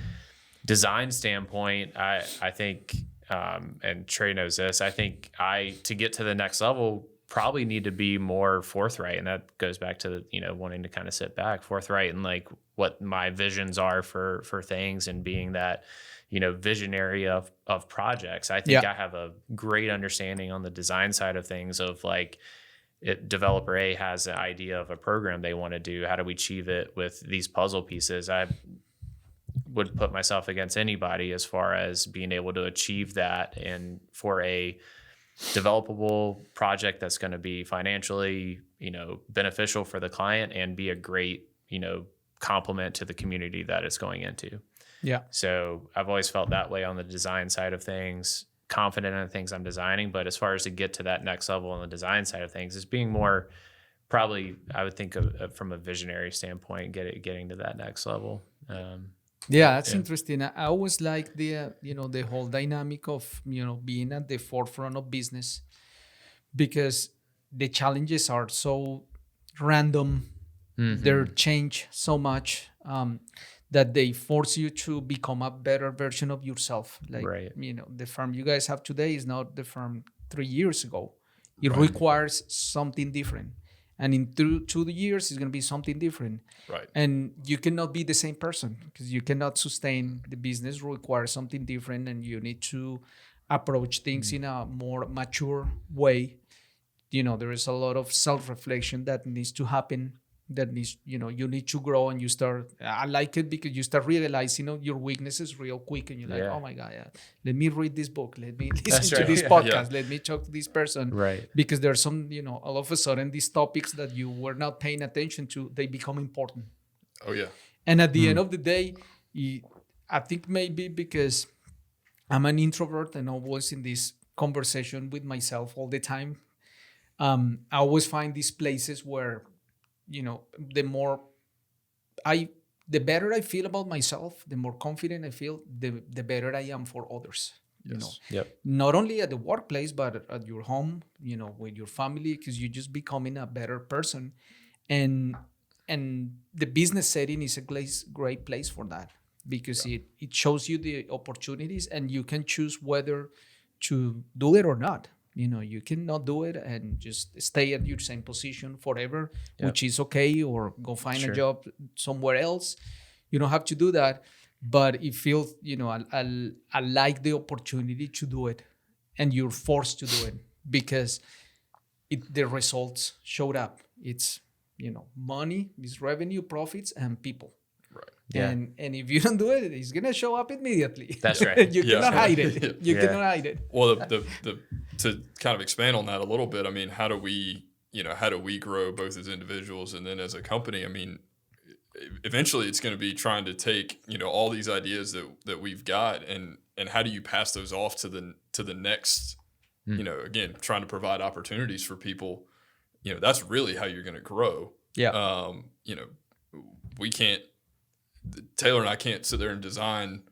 design standpoint, I think, and Trey knows this, I think to get to the next level, probably need to be more forthright. And that goes back to, wanting to kind of sit back, forthright, and what my visions are for things, and being that, visionary of projects. I think I have a great understanding on the design side of things of developer A has an idea of a program they want to do. How do we achieve it with these puzzle pieces? I would put myself against anybody as far as being able to achieve that, and for a developable project that's going to be financially, beneficial for the client and be a great, complement to the community that it's going into. Yeah. So I've always felt that way on the design side of things, confident in the things I'm designing. But as far as to get to that next level on the design side of things, is being more, probably I would think of from a visionary standpoint, getting to that next level. That's interesting. I always like the the whole dynamic of being at the forefront of business, because the challenges are so random. They change so much that they force you to become a better version of yourself. The firm you guys have today is not the firm 3 years ago. It requires something different. And in 2 years, it's going to be something different. Right. And you cannot be the same person, because you cannot sustain the business. Requires something different, and you need to approach things in a more mature way. There is a lot of self-reflection that needs to happen. That needs, you need to grow, and you start. I like it because you start realizing, your weaknesses real quick, and you're like, oh my God, let me read this book, let me listen to this podcast, let me talk to this person, right? Because there's some, all of a sudden these topics that you were not paying attention to, they become important. Oh yeah. And at the end of the day, I think maybe because I'm an introvert and always in this conversation with myself all the time, I always find these places where, the better I feel about myself, the more confident I feel, the better I am for others. you know, Yep. not only at the workplace, but at your home, you know, with your family, because you're just becoming a better person. And the business setting is a great place for that, because it shows you the opportunities, and you can choose whether to do it or not. You know, you cannot do it and just stay at your same position forever, which is okay, or go find a job somewhere else. You don't have to do that. But it feels, you know, I like the opportunity to do it, and you're forced to do it because the results showed up. It's, you know, money, it's revenue, profits, and people. Right. Yeah. And if you don't do it, it's gonna show up immediately. That's right. You cannot hide it. You cannot hide it. Well, the to kind of expand on that a little bit, I mean, how do we grow both as individuals and then as a company? I mean, eventually it's going to be trying to take, you know, all these ideas that we've got, and how do you pass those off to the next, you know, again, trying to provide opportunities for people. You know, that's really how you're going to grow. Yeah. You know, Taylor and I can't sit there and design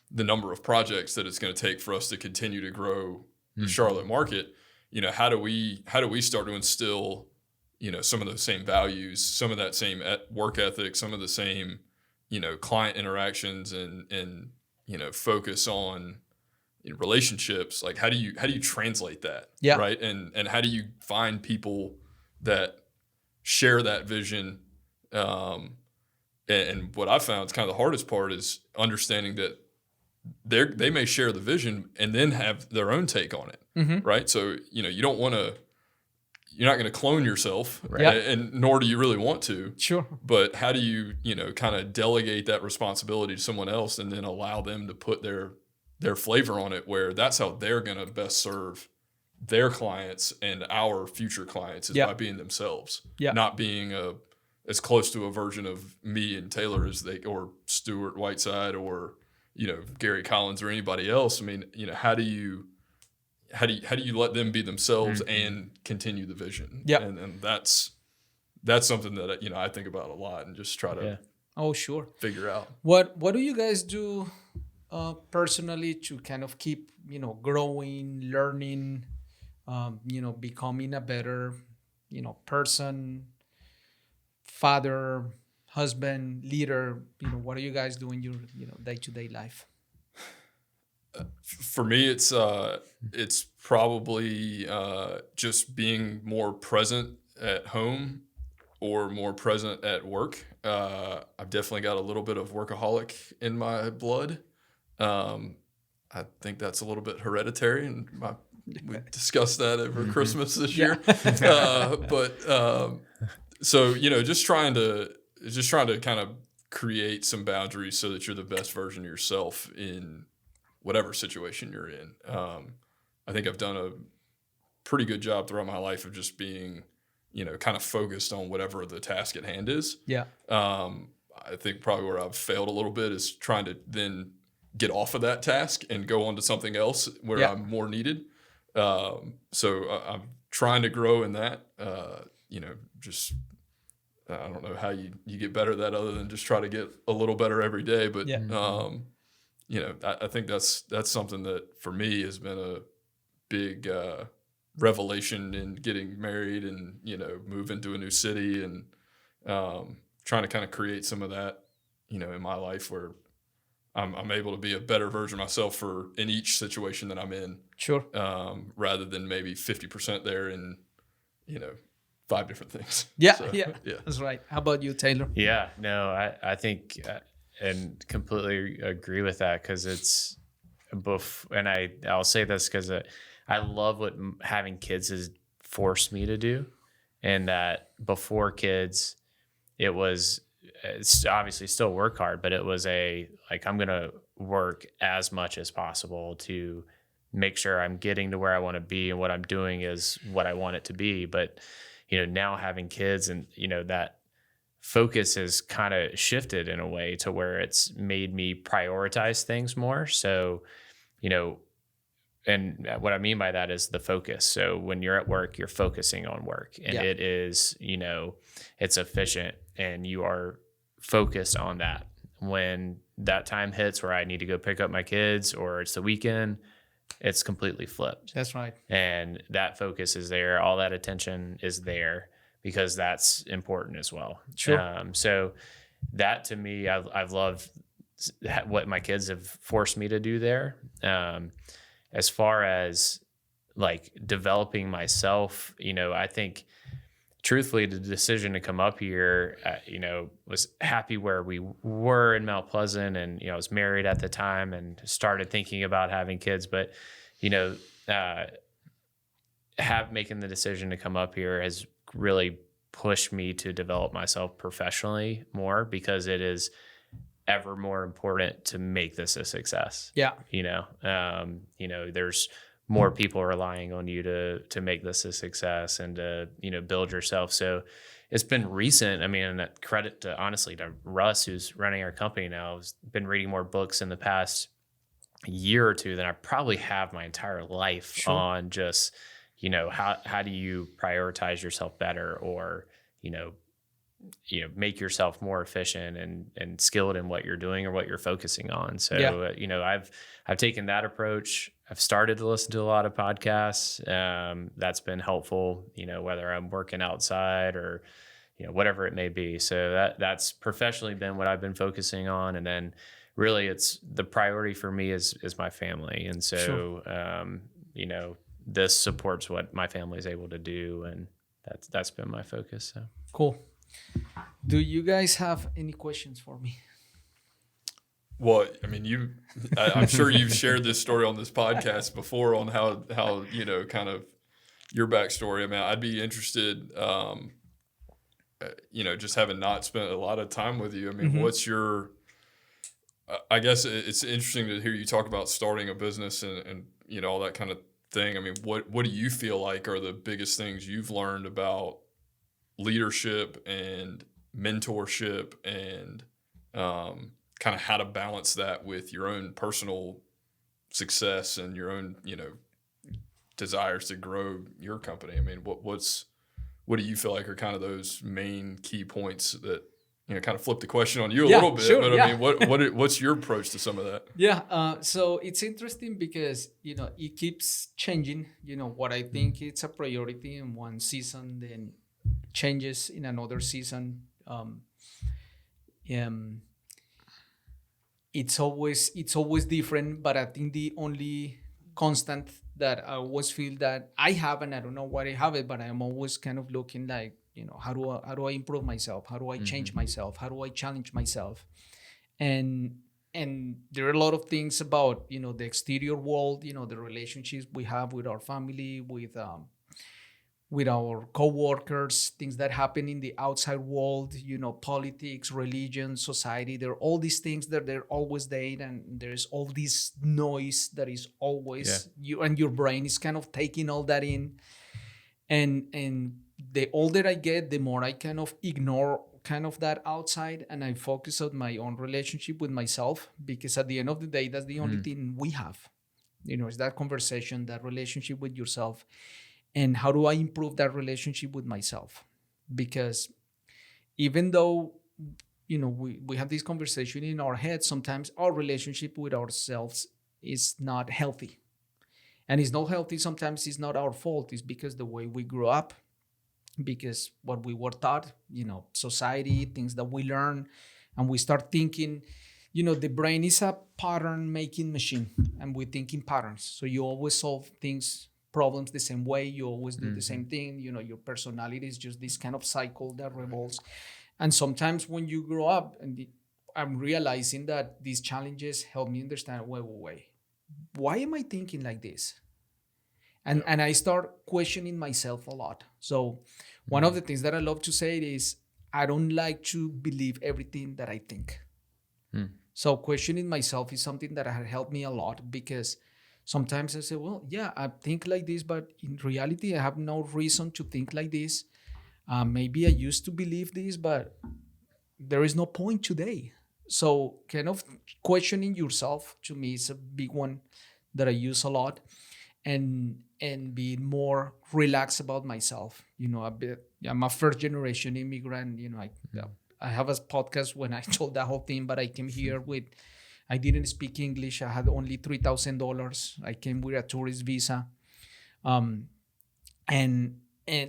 the number of projects that it's going to take for us to continue to grow the Charlotte market. You know, how do we start to instill, you know, some of those same values, some of that same work ethic, some of the same, you know, client interactions, and you know, focus on, you know, relationships. Like, how do you translate that? Yeah. Right. And how do you find people that share that vision? And what I found is kind of the hardest part is understanding that they may share the vision and then have their own take on it. Right. So, you know, you're not going to clone yourself, and nor do you really want to. Sure. But how do you, you know, kind of delegate that responsibility to someone else, and then allow them to put their flavor on it, where that's how they're going to best serve their clients and our future clients, is by being themselves, not being as close to a version of me and Taylor as or Stuart Whiteside, or, you know, Gary Collins or anybody else. I mean, you know, how do you let them be themselves and continue the vision? Yeah. And that's something that, you know, I think about a lot and just try to Oh, sure. figure out. What do you guys do personally to kind of keep, you know, growing, learning, you know, becoming a better, you know, person, father, husband, leader? You know, what are you guys doing in your, you know, day-to-day life? For me, it's probably just being more present at home or more present at work. I've definitely got a little bit of workaholic in my blood. I think that's a little bit hereditary, and we discussed that over Christmas this year. So, you know, just trying to kind of create some boundaries so that you're the best version of yourself in whatever situation you're in. I think I've done a pretty good job throughout my life of just being, you know, kind of focused on whatever the task at hand is. Yeah. I think probably where I've failed a little bit is trying to then get off of that task and go on to something else where I'm more needed. So I'm trying to grow in that, you know, just, I don't know how you get better at that other than just try to get a little better every day. But, you know, I think that's something that for me has been a big revelation in getting married and, you know, moving to a new city, and trying to kind of create some of that, you know, in my life where I'm able to be a better version of myself in each situation that I'm in. Sure. Rather than maybe 50% there in, you know, 5 different things. Yeah, So, yeah, that's right. How about you, Taylor? Yeah, no, I think and completely agree with that, because it's and I'll say this because I love what having kids has forced me to do, and that before kids, it's obviously still work hard, but it was I'm going to work as much as possible to make sure I'm getting to where I want to be and what I'm doing is what I want it to be. But, you know, now having kids, and, you know, that focus has kind of shifted in a way to where it's made me prioritize things more. So, you know, and what I mean by that is the focus. So when you're at work, you're focusing on work, and it is, you know, it's efficient, and you are focused on that. When that time hits where I need to go pick up my kids, or it's the weekend, it's completely flipped. That's right. And that focus is there. All that attention is there because that's important as well. Sure. So that to me, I've loved what my kids have forced me to do there. As far as like developing myself, I think truthfully, the decision to come up here, was happy where we were in Mount Pleasant, and I was married at the time and started thinking about having kids. But making the decision to come up here has really pushed me to develop myself professionally more, because it is ever more important to make this a success. Yeah. There's more people relying on you to make this a success and to, build yourself. So it's been recent. I mean, and credit to Russ, who's running our company now. I've been reading more books in the past year or two than I probably have my entire life. Sure. On just, how do you prioritize yourself better, or, make yourself more efficient and skilled in what you're doing or what you're focusing on. So, yeah. I've taken that approach. I've started to listen to a lot of podcasts. That's been helpful, whether I'm working outside or, whatever it may be. So that's professionally been what I've been focusing on. And then really it's the priority for me is my family. And so, sure. This supports what my family is able to do. And that's been my focus. So cool. Do you guys have any questions for me? Well, I mean, I'm sure you've shared this story on this podcast before on how kind of your backstory. I mean, I'd be interested, just having not spent a lot of time with you. I mean, mm-hmm. What's your, I guess it's interesting to hear you talk about starting a business and all that kind of thing. I mean, what do you feel like are the biggest things you've learned about leadership and mentorship and kind of how to balance that with your own personal success and your own, desires to grow your company? I mean, what do you feel like are kind of those main key points that, kind of flip the question on you a little bit, sure, but I mean, what's your approach to some of that? Yeah. So it's interesting because, it keeps changing. What I think it's a priority in one season, then changes in another season. It's always different, but I think the only constant that I always feel that I have, and I don't know why I have it, but I'm always kind of looking like, how do I improve myself? How do I change myself? How do I challenge myself? And there are a lot of things about, the exterior world, the relationships we have with our family, with our coworkers, things that happen in the outside world, politics, religion, society. There are all these things that they're always there, and there's all this noise that is always you, and your brain is kind of taking all that in. And the older I get, the more I kind of ignore kind of that outside, and I focus on my own relationship with myself, because at the end of the day, that's the only thing we have. It's that conversation, that relationship with yourself. And how do I improve that relationship with myself? Because even though, we have this conversation in our head, sometimes our relationship with ourselves is not healthy. And it's not healthy. Sometimes it's not our fault. It's because the way we grew up, because what we were taught, society, things that we learn, and we start thinking, the brain is a pattern making machine, and we think in patterns. So you always solve problems the same way. You always do the same thing. Your personality is just this kind of cycle that revolves. And sometimes when you grow up, and I'm realizing that these challenges help me understand, wait, why am I thinking like this? And I start questioning myself a lot. So one of the things that I love to say is, I don't like to believe everything that I think. So questioning myself is something that has helped me a lot, because sometimes I say, I think like this, but in reality, I have no reason to think like this. Maybe I used to believe this, but there is no point today. So kind of questioning yourself, to me, is a big one that I use a lot, and being more relaxed about myself. I'm a first generation immigrant. I have a podcast when I told that whole thing, but I came here with I didn't speak English. I had only $3,000. I came with a tourist visa. Um, and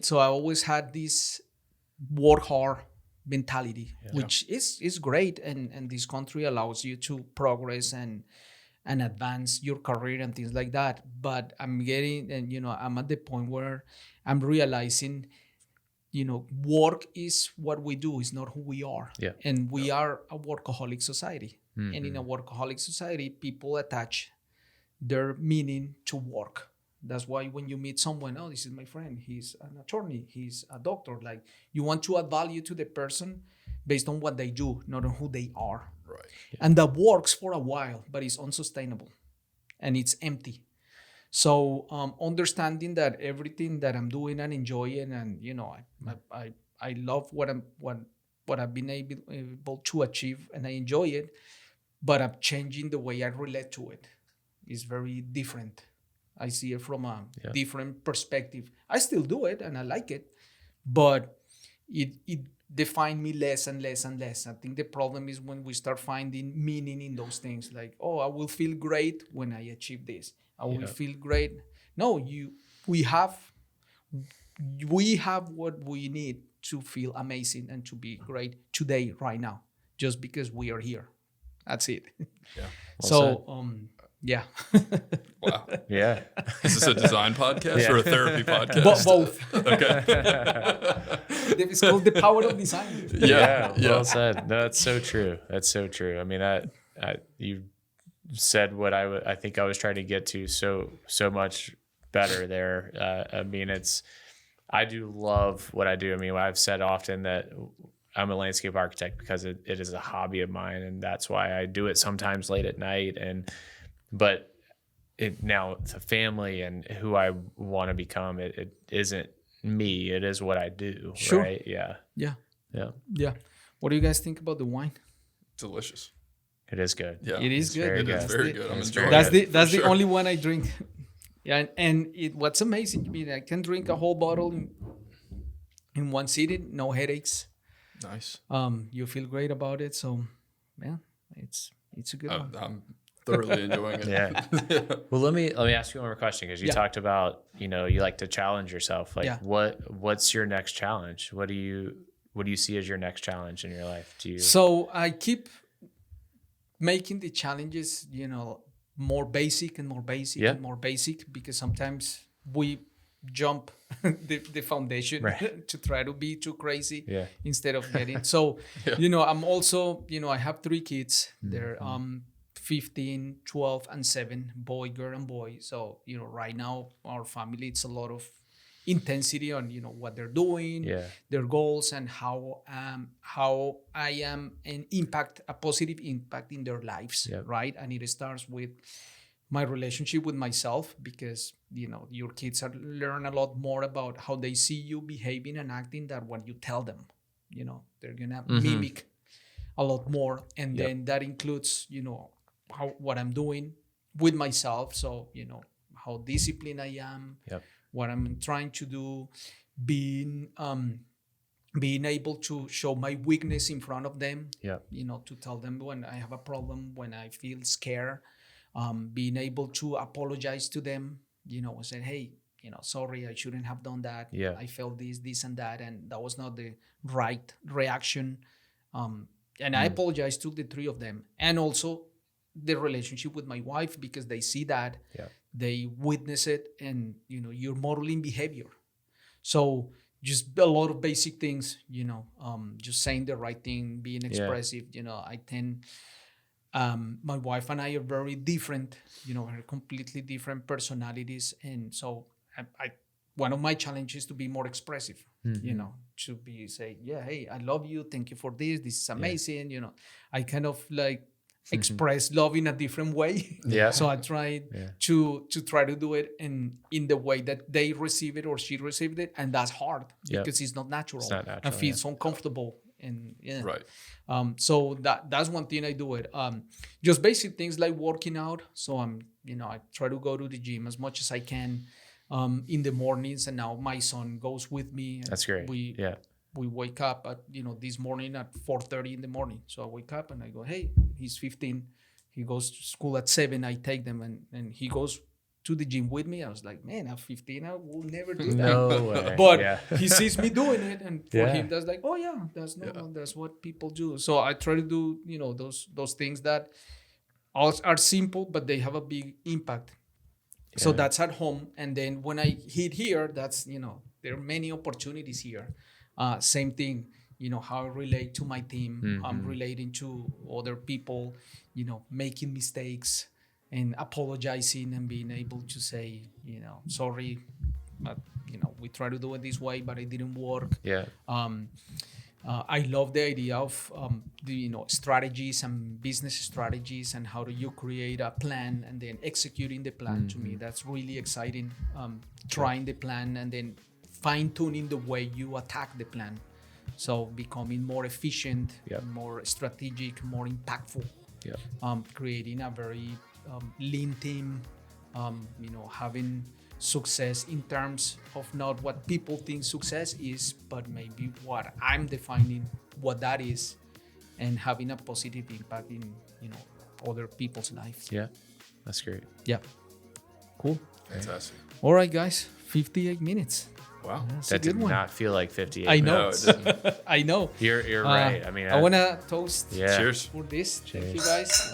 so I always had this work hard mentality, which is great. And this country allows you to progress and advance your career and things like that. But I'm at the point where I'm realizing, work is what we do, is not who we are. Yeah. And we are a workaholic society. Mm-hmm. And in a workaholic society, people attach their meaning to work. That's why when you meet someone, oh, this is my friend, he's an attorney, he's a doctor. Like, you want to add value to the person based on what they do, not on who they are. Right. Yeah. And that works for a while, but it's unsustainable and it's empty. So understanding that everything that I'm doing and enjoying, and I love what I've been able to achieve, and I enjoy it, but I'm changing the way I relate to it. It's very different. I see it from a different perspective. I still do it and I like it, but it define me less and less and less. I think the problem is when we start finding meaning in those things, like, oh, I will feel great when I achieve this. I will feel great. No, we have what we need to feel amazing and to be great today, right now, just because we are here. That's it. Yeah. Yeah. Wow. Yeah. Is this a design podcast or a therapy podcast? Both. Okay. It's called The Power of Design. Yeah. Well said. No, that's so true. That's so true. I mean, you said what I think I was trying to get to so much better there. I mean, I do love what I do. I mean, I've said often that I'm a landscape architect because it is a hobby of mine, and that's why I do it sometimes late at night. But now the family and who I want to become, it isn't me. It is what I do. Sure. Right? Yeah. What do you guys think about the wine? Delicious. It is good. Yeah. It is good. It is very good. I'm enjoying it. That's the only one I drink. Yeah, and what's amazing, I mean, I can drink a whole bottle in one sitting, no headaches. Nice. You feel great about it, so yeah, it's a good one. I'm thoroughly enjoying it. Yeah. Well, let me ask you one more question, because you talked about, you like to challenge yourself. Like, what's your next challenge? What do you see as your next challenge in your life? So I keep making the challenges, more basic and more basic and more basic, because sometimes we jump the foundation to try to be too crazy instead of getting. So, I'm also, I have 3 kids. They're 15, 12, and 7, girl, and boy. So, right now our family, it's a lot of intensity on, what they're doing, their goals, and how I am a positive impact in their lives, right? And it starts with my relationship with myself, because, your kids learn a lot more about how they see you behaving and acting than what you tell them. They're gonna mimic a lot more, and then that includes, what I'm doing with myself. So, how disciplined I am, what I'm trying to do, being able to show my weakness in front of them, to tell them when I have a problem, when I feel scared, being able to apologize to them, say, hey, sorry, I shouldn't have done that. I felt this and that, and that was not the right reaction. And I apologize to the 3 of them. And also the relationship with my wife, because they see that, they witness it, and, you're modeling behavior. So just a lot of basic things, just saying the right thing, being expressive. I tend, my wife and I are very different, we're completely different personalities. And so one of my challenges is to be more expressive, to say, hey, I love you. Thank you for this. This is amazing. I kind of like express love in a different way. So I try to try to do it in the way that they receive it or she received it. And that's hard because it's not natural. I feel so uncomfortable. And right. So that's one thing I do it. Just basic things like working out. So I try to go to the gym as much as I can in the mornings. And now my son goes with me. That's great. We wake up at, this morning at 4:30 in the morning. So I wake up and I go, hey, he's 15. He goes to school at 7. I take them, and he goes to the gym with me. I was like, man, at 15, I will never do that. No way. But Yeah. he sees me doing it, and for Yeah. him, that's like, oh yeah, that's normal. That's what people do. So I try to do, those things that are simple, but they have a big impact. So Yeah. that's at home. And then when I hit here, that's, there are many opportunities here. Same thing, how I relate to my team. I'm relating to other people, making mistakes and apologizing and being able to say, sorry, but, we try to do it this way, but it didn't work. Yeah. I love the idea of the strategies and business strategies and how do you create a plan and then executing the plan. To me, that's really exciting. Trying the plan and then fine-tuning the way you attack the plan. So becoming more efficient, more strategic, more impactful. Creating a very lean team. Having success in terms of not what people think success is, but maybe what I'm defining what that is, and having a positive impact in other people's lives. Yeah. That's great. Yeah. Cool. Fantastic. All right, guys. 58 minutes. Wow. That's That a good did one. not feel like 58 I know. No, it doesn't. I know. You're right. I mean, I want to toast Yeah. Cheers. for this. Thank you, Cheers. guys.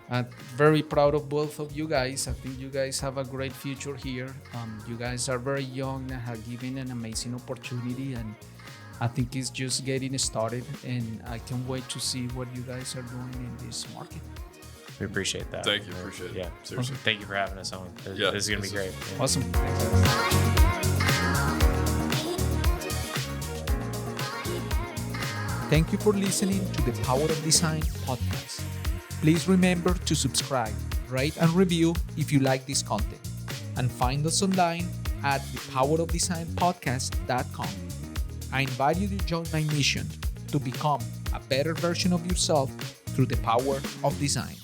I'm very proud of both of you guys. I think you guys have a great future here. You guys are very young and have given an amazing opportunity, and I think it's just getting started. And I can't wait to see what you guys are doing in this market. We appreciate that. Thank you. Appreciate it. Yeah. Seriously. Thank you for having us on. Yeah, This is going to be this great. Yeah. Awesome. Thanks, guys. Thank you for listening to the Power of Design podcast. Please remember to subscribe, rate, and review if you like this content. And find us online at thepowerofdesignpodcast.com. I invite you to join my mission to become a better version of yourself through the power of design.